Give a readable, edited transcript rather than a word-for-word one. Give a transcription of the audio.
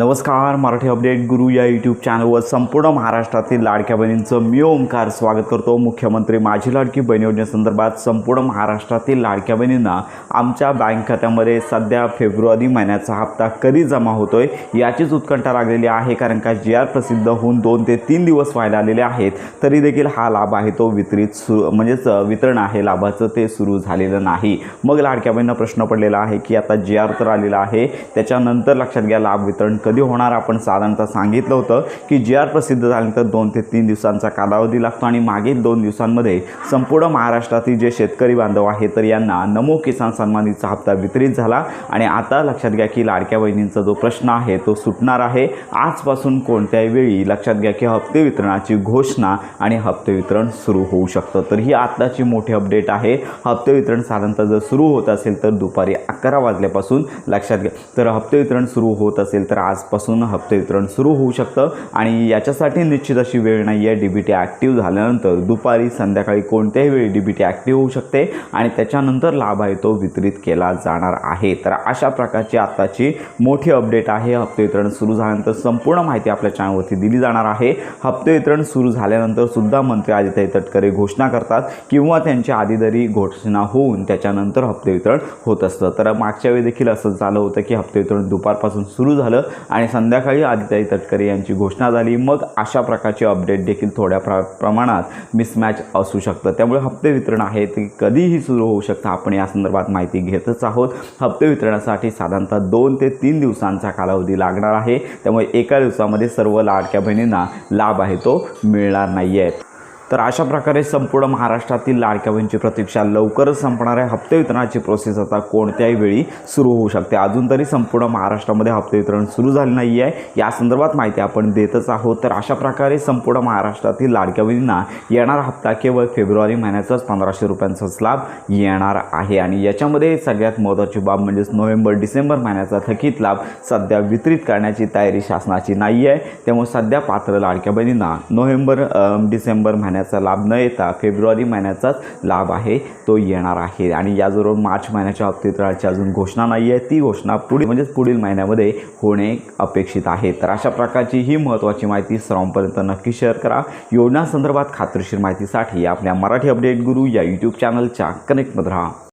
नमस्कार, मराठी अपडेट गुरु या यूट्यूब चॅनलवर संपूर्ण महाराष्ट्रातील लाडक्या बहिणींचं मी ओंकार स्वागत करतो। मुख्यमंत्री माझी लाडकी बहीण योजनेसंदर्भात संपूर्ण महाराष्ट्रातील लाडक्या बहिणींना आमच्या बँक खात्यामध्ये सध्या फेब्रुवारी महिन्याचा हप्ता कधी जमा होतोय याचीच उत्कंठा लागलेली आहे। कारण का GR प्रसिद्ध होऊन 2 ते 3 दिवस व्हायला आलेले आहेत, तरी देखील हा लाभ आहे तो वितरण आहे लाभाचं ते सुरू झालेलं नाही। मग लाडक्या बहिणींना प्रश्न पडलेला आहे की आता GR तर आलेला आहे, त्याच्यानंतर लक्षात घ्या लाभ वितरण कधी होणार। आपण साधारणतः सांगितलं होतं की GR प्रसिद्ध झाल्यानंतर 2 ते 3 दिवसांचा कालावधी लागतो आणि मागील 2 दिवसांमध्ये संपूर्ण महाराष्ट्रातील जे शेतकरी बांधव आहेत तर यांना नमो किसान सन्मान निधीचा हप्ता वितरित झाला। आणि आता लक्षात घ्या की लाडक्या बहिणींचा जो प्रश्न आहे तो सुटणार आहे। आजपासून कोणत्याही वेळी लक्षात घ्या की हप्ते वितरणाची घोषणा आणि हप्ते वितरण सुरू होऊ शकतं। तर ही आताची मोठी अपडेट आहे। हप्ते वितरण साधारणतः जर सुरू होत असेल तर दुपारी 11 वाजल्यापासून लक्षात घ्या, तर हप्ते वितरण सुरू होत असेल तर आजपासून हप्ते वितरण सुरू होऊ शकतं। आणि याच्यासाठी निश्चित अशी वेळ नाही आहे। DBT ॲक्टिव्ह झाल्यानंतर दुपारी संध्याकाळी कोणत्याही वेळी DBT ॲक्टिव्ह होऊ शकते आणि त्याच्यानंतर लाभ आहे तो वितरित केला जाणार आहे। तर अशा प्रकारची आताची मोठी अपडेट आहे। हप्ते वितरण सुरू झाल्यानंतर संपूर्ण माहिती आपल्या चॅनलवरती दिली जाणार आहे। हप्ते वितरण सुरू झाल्यानंतर सुद्धा मंत्री आदित्य तटकरे घोषणा करतात किंवा त्यांच्या आधीतरी घोषणा होऊन त्याच्यानंतर हप्ते वितरण होत असतं। तर मागच्या वेळी देखील असं झालं होतं की हप्ते वितरण दुपारपासून सुरू झालं आणि संध्याकाळी आदित्य तटकरे यांची घोषणा झाली। मग अशा प्रकारचे अपडेट देखील थोड्या प्रमाणात मिसमॅच असू शकतं। त्यामुळे हप्ते वितरण आहे ते कधीही सुरू होऊ शकतं। आपण या संदर्भात माहिती घेतच आहोत। हप्ते वितरणासाठी साधारणतः 2 ते 3 दिवसांचा कालावधी लागणार आहे। त्यामुळे एका दिवसामध्ये सर्व लाडक्या बहिणींना लाभ आहे तो मिळणार नाही आहे। तर अशा प्रकारे संपूर्ण महाराष्ट्रातील लाडक्या बहिणींची प्रतीक्षा लवकरच संपणार आहे। हप्ते वितरणाची प्रोसेस आता कोणत्याही वेळी सुरू होऊ शकते। अजून तरी संपूर्ण महाराष्ट्रामध्ये हप्ते वितरण सुरू झाले नाही आहे, या संदर्भात माहिती आपण देतच आहोत। तर अशा प्रकारे संपूर्ण महाराष्ट्रातील लाडक्या बहिणींना येणारा हप्ता केवळ फेब्रुवारी महिन्याचाच 1500 रुपयांचाच लाभ येणार आहे। आणि याच्यामध्ये सगळ्यात महत्त्वाची बाब म्हणजे नोव्हेंबर-डिसेंबर महिन्याचा थकीत लाभ सध्या वितरित करण्याची तयारी शासनाची नाही आहे। त्यामुळे सध्या पात्र लाडक्या बहिणींना नोव्हेंबर-डिसेंबर महिन्याचा लाभ न येता फेब्रुवारी महिन्याचाच लाभ आहे तो येणार आहे। आणि याजवळ मार्च महिन्याच्या हप्ते वितरणाची अजून घोषणा नाही आहे, ती घोषणा पुढील महिन्यामध्ये होणे अपेक्षित आहे। तर अशा प्रकारची ही महत्त्वाची माहिती सर्वांपर्यंत नक्की शेअर करा। योजनांसंदर्भात खात्रीशीर माहितीसाठी आपल्या मराठी अपडेट गुरु या यूट्यूब चॅनलच्या कनेक्टमध्ये राहा।